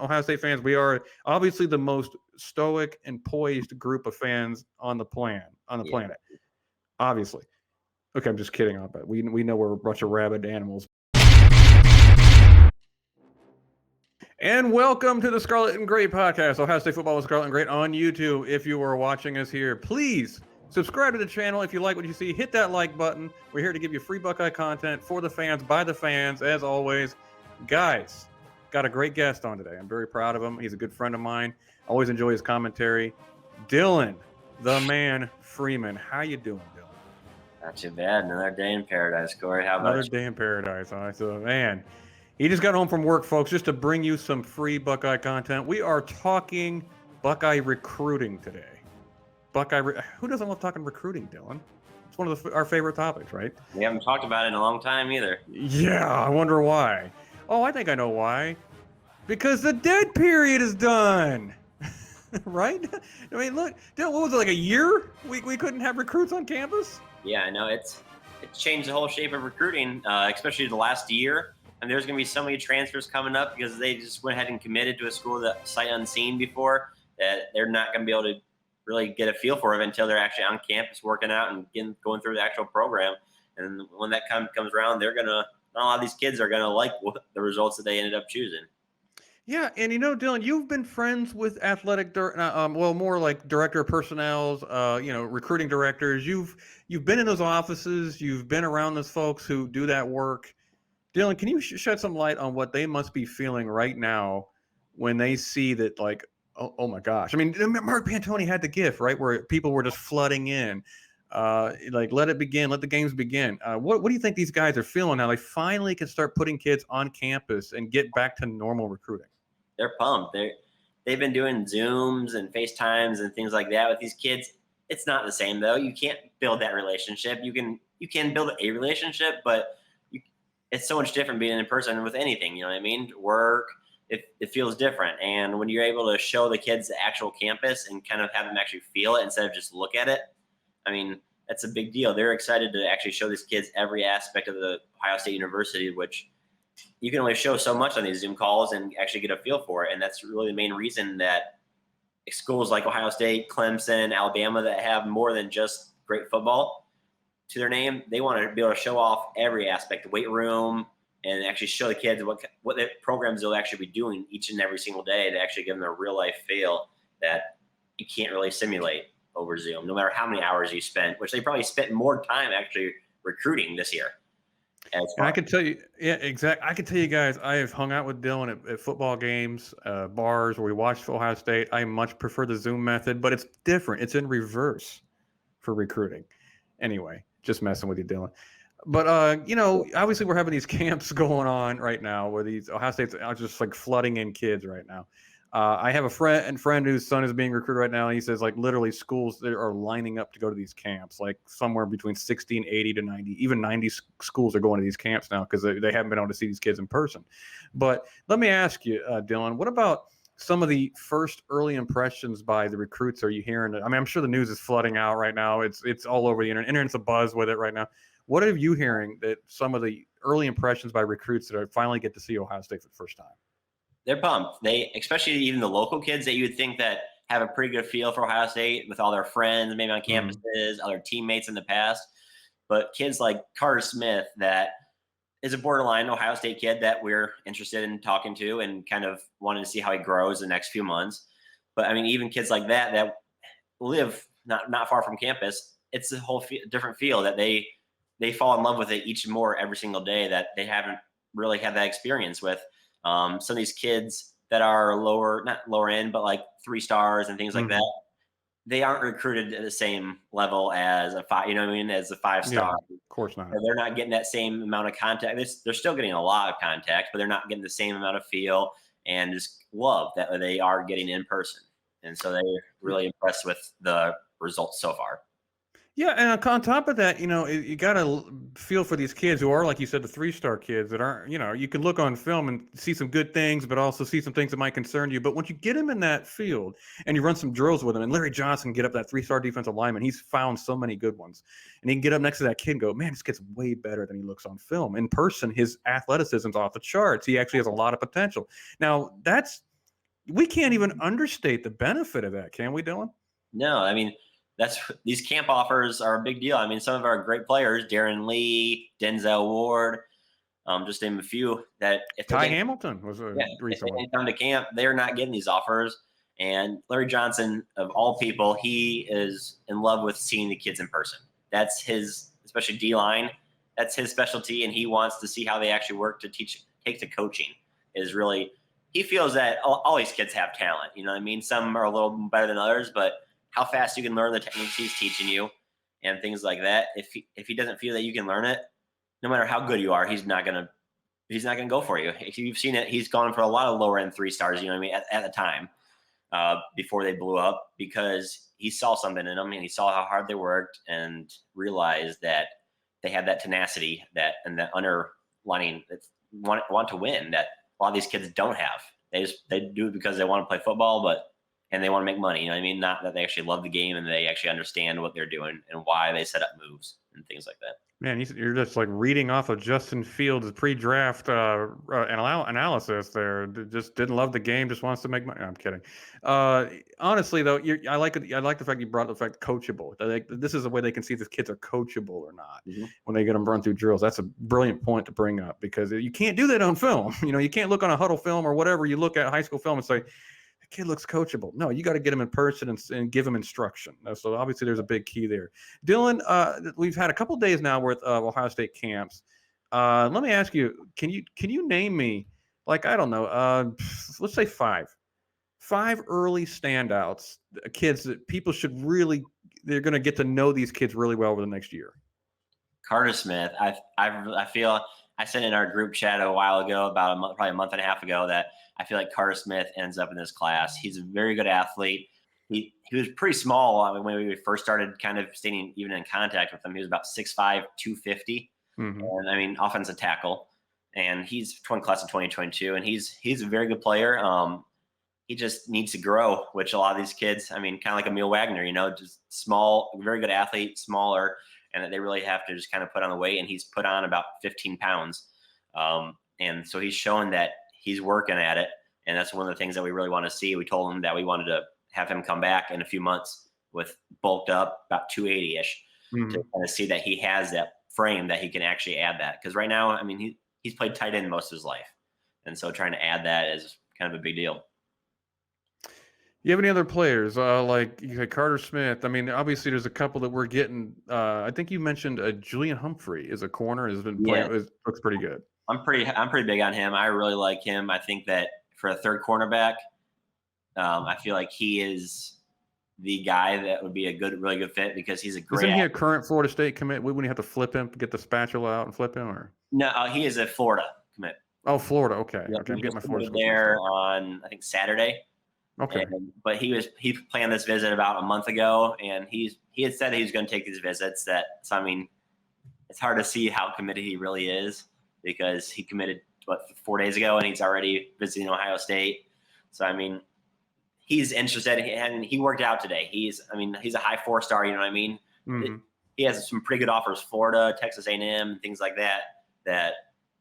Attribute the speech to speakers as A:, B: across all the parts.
A: Ohio State fans. We are obviously the most stoic and poised group of fans on the planet. Obviously. Okay, I'm just kidding. But we know we're a bunch of rabid animals. And welcome to the Scarlet and Gray podcast, Ohio State football with Scarlet and Gray on YouTube. If you are watching us here, please subscribe to the channel. If you like what you see, hit that like button. We're here to give you free Buckeye content for the fans, by the fans, as always. Guys, got a great guest on today. I'm very proud of him. He's a good friend of mine. Always enjoy his commentary. Dylan, the man Freeman. How you doing, Dylan?
B: Not too bad. Another day in paradise, Cory. How about
A: Another day in paradise. All right, so, man, he just got home from work, folks, just to bring you some free Buckeye content. We are talking Buckeye recruiting today. Who doesn't love talking recruiting, Dylan? It's one of our favorite topics, right?
B: We haven't talked about it in a long time either.
A: Yeah, I wonder why. Oh, I think I know why. Because the dead period is done. Right? I mean, look, Dylan, what was it, like a year? We couldn't have recruits on campus?
B: Yeah, I know. It's changed the whole shape of recruiting, especially the last year. And there's going to be so many transfers coming up because they just went ahead and committed to a school that sight unseen before that they're not going to be able to really get a feel for it until they're actually on campus working out and going through the actual program. And when that comes around, not a lot of these kids are going to like the results that they ended up choosing.
A: Yeah, and Dylan, you've been friends with athletic, more like director of personnel, recruiting directors. You've been in those offices. You've been around those folks who do that work. Dylan, can you shed some light on what they must be feeling right now when they see that, like, oh my gosh. I mean, Mark Pantoni had the gift, right, where people were just flooding in. Let it begin, let the games begin. What do you think these guys are feeling now? They finally can start putting kids on campus and get back to normal recruiting.
B: They're pumped. They've been doing Zooms and FaceTimes and things like that with these kids. It's not the same, though. You can't build that relationship. You can build a relationship, but it's so much different being in person with anything. You know what I mean? Work. It feels different. And when you're able to show the kids the actual campus and kind of have them actually feel it instead of just look at it, I mean, that's a big deal. They're excited to actually show these kids every aspect of the Ohio State University, which you can only show so much on these Zoom calls and actually get a feel for it. And that's really the main reason that schools like Ohio State, Clemson, Alabama that have more than just great football to their name, they want to be able to show off every aspect, the weight room, and actually show the kids what the programs they'll actually be doing each and every single day to actually give them a real life feel that you can't really simulate over Zoom, no matter how many hours you spent, which they probably spent more time actually recruiting this year.
A: And I can tell you, yeah, exactly. I can tell you guys, I have hung out with Dylan at football games, bars where we watched Ohio State. I much prefer the Zoom method, but it's different. It's in reverse for recruiting. Anyway, just messing with you, Dylan. But, obviously we're having these camps going on right now where these Ohio States are just like flooding in kids right now. I have a friend whose son is being recruited right now, and he says, like, literally schools that are lining up to go to these camps, like somewhere between 60 and 80 to 90. Even 90 schools are going to these camps now because they haven't been able to see these kids in person. But let me ask you, Dylan, what about some of the first early impressions by the recruits are you hearing? I mean, I'm sure the news is flooding out right now. It's all over the internet. Internet's a buzz with it right now. What are you hearing that some of the early impressions by recruits that are finally get to see Ohio State for the first time?
B: They're pumped. Especially even the local kids that you would think that have a pretty good feel for Ohio State with all their friends, maybe on campuses, other teammates in the past. But kids like Carter Smith, that is a borderline Ohio State kid that we're interested in talking to and kind of wanting to see how he grows the next few months. But I mean, even kids like that live not far from campus, it's a whole different feel that they fall in love with it each more every single day that they haven't really had that experience with. Some of these kids that are not lower end, but like 3 stars and things like that, they aren't recruited at the same level as a 5, as a 5-star.
A: Yeah, of course not.
B: They're not getting that same amount of contact. They're still getting a lot of contact, but they're not getting the same amount of feel and just love that they are getting in person. And so they're really impressed with the results so far.
A: Yeah, and on top of that, you got to feel for these kids who are, like you said, the 3-star kids that aren't, you can look on film and see some good things, but also see some things that might concern you. But once you get them in that field and you run some drills with them, and Larry Johnson get up that 3-star defensive lineman, he's found so many good ones. And he can get up next to that kid and go, man, this kid's way better than he looks on film. In person, his athleticism's off the charts. He actually has a lot of potential. Now, that's we can't even understate the benefit of that, can we, Dylan?
B: No, I mean, these camp offers are a big deal. I mean, some of our great players, Darren Lee, Denzel Ward, just name a few, that if
A: Ty Hamilton was a
B: if they
A: recent one.
B: didn't come to camp, they're not getting these offers. And Larry Johnson, of all people, he is in love with seeing the kids in person. That's his, especially D-line, that's his specialty, and he wants to see how they actually work to take to coaching. Is really, he feels that all these kids have talent. You know what I mean? Some are a little better than others, but how fast you can learn the techniques he's teaching you and things like that. If he doesn't feel that you can learn it, no matter how good you are, he's not gonna go for you. If you've seen it, he's gone for a lot of lower end 3 stars. You know what I mean? At the time, before they blew up, because he saw something in them and he saw how hard they worked and realized that they had that tenacity and that underlining that want to win that a lot of these kids don't have. They do it because they want to play football, and they want to make money. You know what I mean? Not that they actually love the game and they actually understand what they're doing and why they set up moves and things like that.
A: Man, you're just like reading off of Justin Fields' pre-draft analysis there. Just didn't love the game, just wants to make money. I'm kidding. Honestly, though, I like it. I like the fact you brought the fact coachable. This is a way they can see if the kids are coachable or not when they get them run through drills. That's a brilliant point to bring up, because you can't do that on film. You know, you can't look on a huddle film or whatever. You look at high school film and say, the kid looks coachable. No, you got to get him in person and give him instruction. So obviously there's a big key there. Dylan, we've had a couple days now with Ohio State camps. Let me ask you, can you name me, like, I don't know, let's say five early standouts, kids that people should really, they're going to get to know these kids really well over the next year?
B: Carter Smith. I feel I said in our group chat a while ago, probably a month and a half ago, that I feel like Carter Smith ends up in this class. He's a very good athlete. He was pretty small when we first started kind of staying even in contact with him. He was about 6'5", 250. And I mean, offensive tackle. And he's class of 2022, and he's a very good player. He just needs to grow, which a lot of these kids, I mean, kind of like Amil Wagner, you know, just small, very good athlete, smaller, and they really have to just kind of put on the weight. And he's put on about 15 pounds. And so he's showing that he's working at it. And that's one of the things that we really want to see. We told him that we wanted to have him come back in a few months with bulked up about 280-ish to kind of see that he has that frame that he can actually add that. Because right now, I mean, he's played tight end most of his life. And so trying to add that is kind of a big deal.
A: You have any other players like Carter Smith? I mean, obviously there's a couple that we're getting. I think you mentioned Julian Humphrey is a corner, has been playing. Looks pretty good. I'm
B: pretty big on him. I really like him. I think that for a third cornerback, I feel like he is the guy that would be a really good fit, because he's a great.
A: Isn't he a current Florida State commit? Wouldn't you have to flip him, get the spatula out and flip him, or?
B: No, he is a Florida commit.
A: Oh, Florida. Okay.
B: Yep,
A: okay. I'm getting my Florida
B: there on, I think, Saturday.
A: Okay.
B: But he planned this visit about a month ago, and he had said he was going to take these visits. So I mean, it's hard to see how committed he really is, because he committed 4 days ago, and he's already visiting Ohio State. So I mean, he's interested, and he worked out today. He's a high 4-star. You know what I mean? Mm-hmm. He has some pretty good offers: Florida, Texas A&M, things like that. That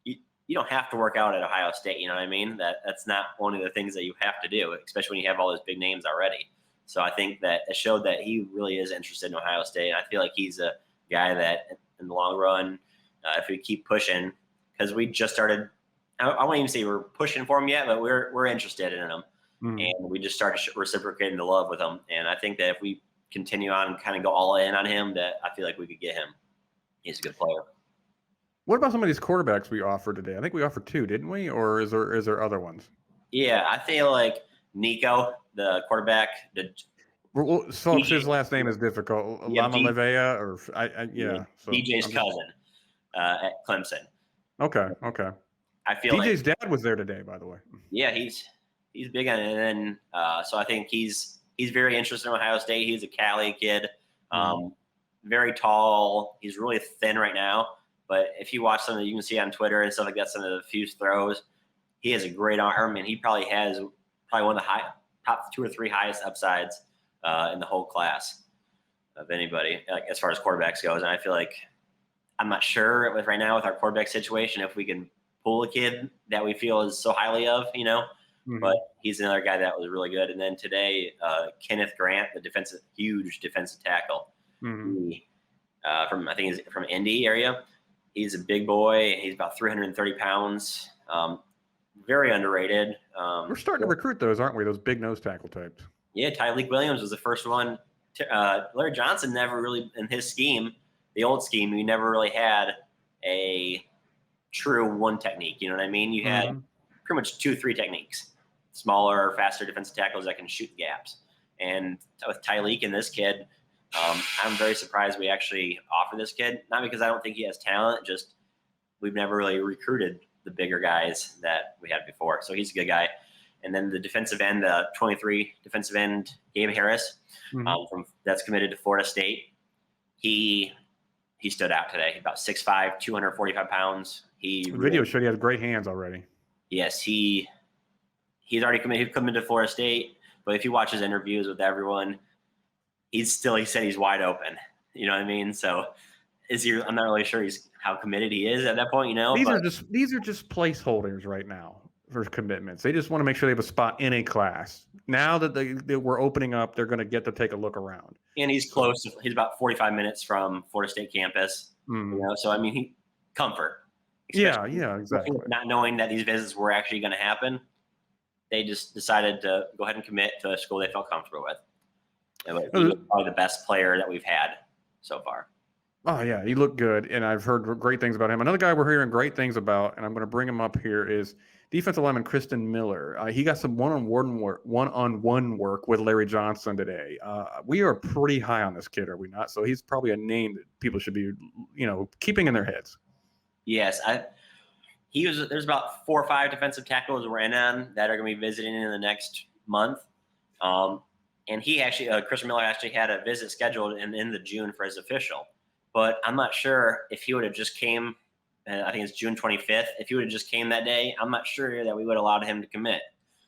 B: you don't have to work out at Ohio State. You know what I mean? That's not one of the things that you have to do, especially when you have all those big names already. So I think that it showed that he really is interested in Ohio State. And I feel like he's a guy that in the long run, if we keep pushing, because we just started, I won't even say we're pushing for him yet, but we're interested in him. Mm-hmm. And we just started reciprocating the love with him. And I think that if we continue on and kind of go all in on him, that I feel like we could get him. He's a good player.
A: What about some of these quarterbacks we offered today? I think we offered 2, didn't we? Or is there other ones?
B: Yeah, I feel like Nico, the quarterback.
A: Folks, his last name is difficult. Lama Levea, or So
B: DJ's cousin at Clemson.
A: Okay.
B: I feel
A: DJ's dad was there today, by the way.
B: Yeah, he's big on it, and so I think he's very interested in Ohio State. He's a Cali kid, very tall. He's really thin right now. But if you watch something you can see on Twitter and stuff like that, some of the few throws, he has a great arm, and he probably has one of the top 2 or 3 highest upsides in the whole class of anybody, like, as far as quarterbacks goes. And I feel like I'm not sure right now with our quarterback situation if we can pull a kid that we feel is so highly of, you know. but he's another guy that was really good. And then today, Kenneth Grant, the huge defensive tackle, I think he's from Indy area. He's a big boy. He's about 330 pounds. Very underrated.
A: We're starting to recruit those, aren't we? Those big nose tackle types.
B: Yeah, Tyleik Williams was the first one. Larry Johnson never really, in his scheme, the old scheme, he never really had a true one technique. You know what I mean? You had pretty much 2-3 techniques. Smaller, faster defensive tackles that can shoot gaps. And with Tyleik and this kid, I'm very surprised we actually offer this kid. Not because I don't think he has talent, just we've never really recruited the bigger guys that we had before. So he's a good guy. And then the defensive end, 23 defensive end, Gabe Harris, that's committed to Florida State. He stood out today. About 6'5", 245 pounds. The
A: video showed he has great hands already.
B: Yes, he's already committed to Florida State. But if you watch his interviews with everyone, he said he's wide open. You know what I mean? So I'm not really sure how committed he is at that point. You know,
A: these are just placeholders right now for commitments. They just want to make sure they have a spot in a class. Now that we're opening up, they're going to get to take a look around.
B: And he's close. He's about 45 minutes from Florida State campus. You know, so I mean, comfort.
A: Yeah, exactly.
B: Not knowing that these visits were actually going to happen, they just decided to go ahead and commit to a school they felt comfortable with. He was probably the best player that we've had so far.
A: Oh, yeah, he looked good, and I've heard great things about him. Another guy we're hearing great things about, and I'm going to bring him up here, is defensive lineman Christen Miller. He got some one-on-one work with Larry Johnson today. We are pretty high on this kid, are we not? So he's probably a name that people should be, keeping in their heads.
B: Yes, there's about 4 or 5 defensive tackles we're in on that are going to be visiting in the next month. And he actually, Christen Miller actually had a visit scheduled in the June for his official. But I'm not sure if he would have just came, I think it's June 25th. If he would have just came that day, I'm not sure that we would have allowed him to commit.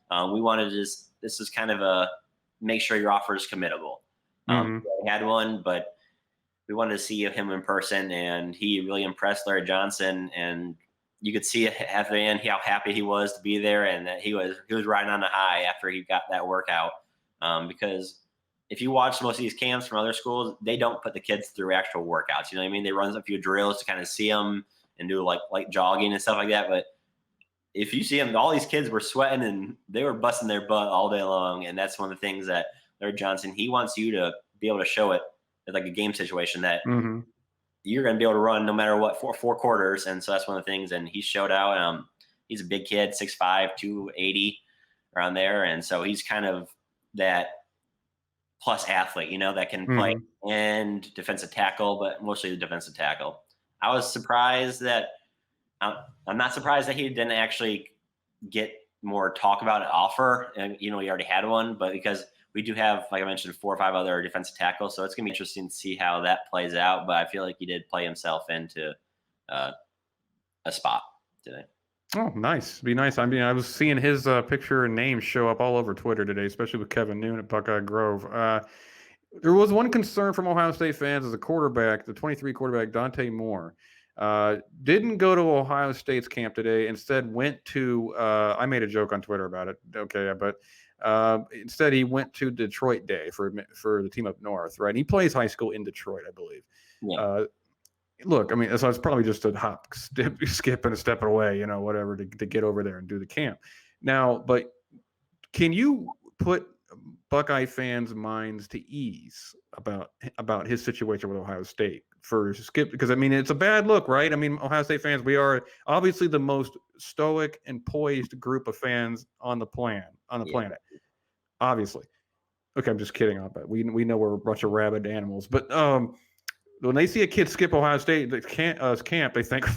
B: We wanted to this is kind of a make sure your offer is committable. We had one, but we wanted to see him in person, and he really impressed Larry Johnson. And you could see at the end how happy he was to be there, and that he was riding on a high after he got that workout. Because if you watch most of these camps from other schools, they don't put the kids through actual workouts. You know what I mean? They run a few drills to kind of see them and do like jogging and stuff like that. But if you see them, all these kids were sweating and they were busting their butt all day long. And that's one of the things that Larry Johnson, he wants you to be able to show it like a game situation that you're going to be able to run no matter what, four quarters. And so that's one of the things. And he showed out. He's a big kid, 6'5", 280 around there. And so he's kind of that plus athlete, that can play and defensive tackle, but mostly the defensive tackle. I was surprised that I'm not surprised that he didn't actually get more talk about an offer. And, he already had one, but because we do have, like I mentioned, 4 or 5 other defensive tackles. So it's going to be interesting to see how that plays out. But I feel like he did play himself into a spot today.
A: Oh, nice. Be nice. I mean, I was seeing his picture and name show up all over Twitter today, especially with Kevin Noon at Buckeye Grove. There was one concern from Ohio State fans as a quarterback, the 23 quarterback, Dante Moore. Didn't go to Ohio State's camp today. Instead went to I made a joke on Twitter about it. Okay, but instead he went to Detroit Day for the team up north, right? And he plays high school in Detroit, I believe. Yeah. Look, I mean, so it's probably just a hop, skip, and a step away, whatever, to get over there and do the camp. Now, but can you put Buckeye fans' minds to ease about his situation with Ohio State for Skip? Because, I mean, it's a bad look, right? I mean, Ohio State fans, we are obviously the most stoic and poised group of fans on the planet. Obviously. Okay, I'm just kidding. But we know we're a bunch of rabid animals. But when they see a kid skip Ohio State camp, they think,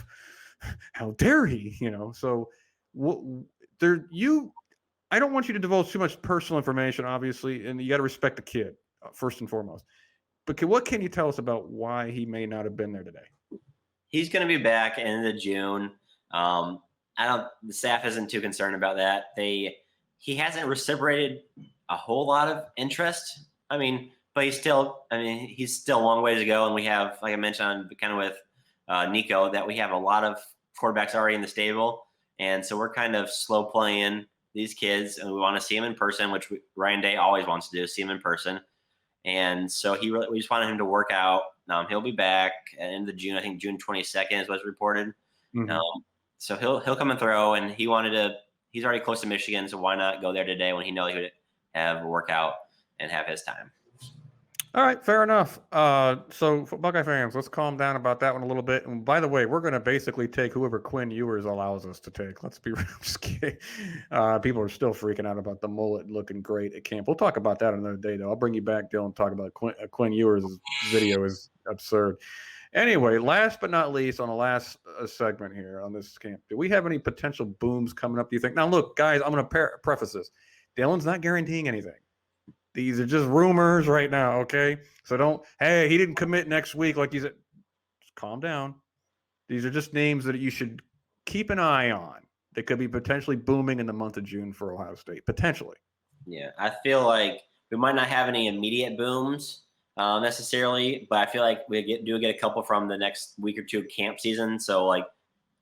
A: how dare he? So I don't want you to divulge too much personal information, obviously, and you got to respect the kid first and foremost. But what can you tell us about why he may not have been there today?
B: He's going to be back in June. The staff isn't too concerned about that. He hasn't reciprocated a whole lot of interest. I mean, but he's still a long ways to go. And we have, like I mentioned, kind of with Nico, that we have a lot of quarterbacks already in the stable. And so we're kind of slow playing these kids, and we want to see them in person, which Ryan Day always wants to do, see them in person. And so we just wanted him to work out. He'll be back at the end of June. I think June 22nd is what's reported.
A: Mhm.
B: So he'll come and throw, and he's already close to Michigan, so why not go there today when he knows he would have a workout and have his time.
A: All right, fair enough. So for Buckeye fans, let's calm down about that one a little bit. And by the way, we're going to basically take whoever Quinn Ewers allows us to take. Let's be real. Just kidding. People are still freaking out about the mullet looking great at camp. We'll talk about that another day, though. I'll bring you back, Dylan, and talk about Quinn Ewers' video is absurd. Anyway, last but not least, on the last segment here on this camp, do we have any potential booms coming up, do you think? Now, look, guys, I'm going to preface this. Dylan's not guaranteeing anything. These are just rumors right now, okay? So hey, he didn't commit next week like you said. Just calm down. These are just names that you should keep an eye on. They could be potentially booming in the month of June for Ohio State, potentially.
B: Yeah, I feel like we might not have any immediate booms necessarily, but I feel like we do get a couple from the next week or two of camp season. So, like,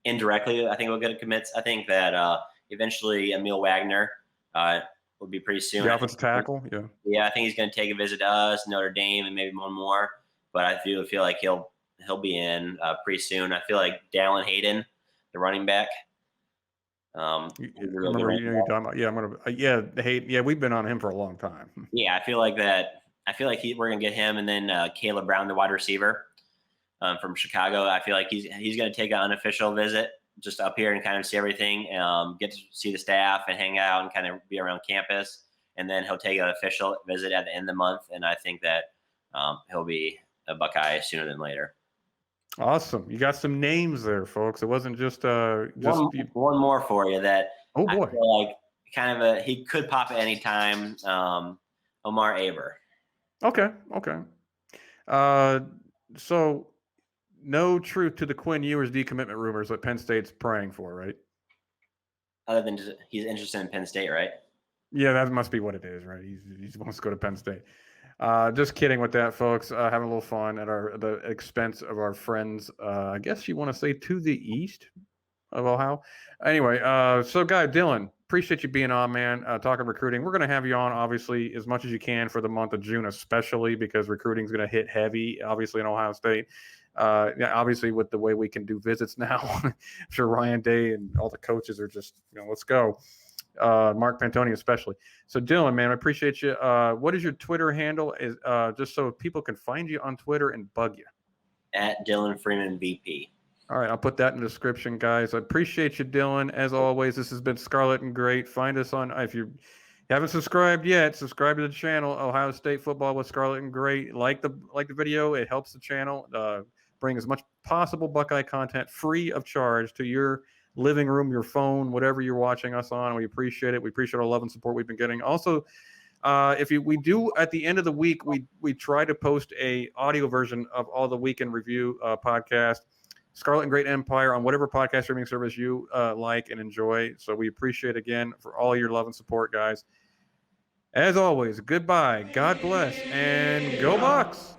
B: indirectly, I think we'll get commits. I think that eventually Amil Wagner will be pretty soon.
A: The offensive tackle, yeah.
B: Yeah, I think he's going to take a visit to us, Notre Dame, and maybe one more. But I feel like he'll be in pretty soon. I feel like Dallan Hayden, the running back.
A: Remember you're talking about? Yeah, we've been on him for a long time.
B: Yeah, I feel like we're going to get him, and then Kaleb Brown, the wide receiver from Chicago. I feel like he's going to take an unofficial visit just up here and kind of see everything, get to see the staff and hang out and kind of be around campus. And then he'll take an official visit at the end of the month. And I think that he'll be a Buckeye sooner than later.
A: Awesome. You got some names there, folks. It wasn't just
B: one more for you that
A: oh boy.
B: I feel like kind of he could pop at any time. Omari Abor.
A: Okay. So no truth to the Quinn Ewers decommitment rumors that Penn State's praying for, right?
B: Other than just, he's interested in Penn State, right?
A: Yeah, that must be what it is, right? He wants to go to Penn State. Just kidding with that, folks. Having a little fun at the expense of our friends. I guess you want to say to the east of Ohio. Anyway, so guy Dylan, appreciate you being on, man. Talking recruiting. We're going to have you on, obviously, as much as you can for the month of June, especially because recruiting is going to hit heavy, obviously, in Ohio State. Obviously, with the way we can do visits now, I'm sure Ryan Day and all the coaches are just, let's go. Mark Pantoni especially. So Dylan, man, I appreciate you. What is your Twitter handle? Is just so people can find you on Twitter and bug you?
B: At Dylan Freeman VP.
A: All right, I'll put that in the description, guys. I appreciate you, Dylan. As always, this has been Scarlet and Great. Find us on, if you haven't subscribed yet, subscribe to the channel, Ohio State Football with Scarlet and Great. Like the video. It helps the channel bring as much possible Buckeye content free of charge to your living room, your phone, whatever you're watching us on. We appreciate it. We appreciate our love and support we've been getting. Also, we do at the end of the week, we try to post a audio version of all the weekend review podcast, Scarlet and Great Empire, on whatever podcast streaming service you like and enjoy. So we appreciate again for all your love and support, guys. As always, goodbye, God bless, and go Bucks.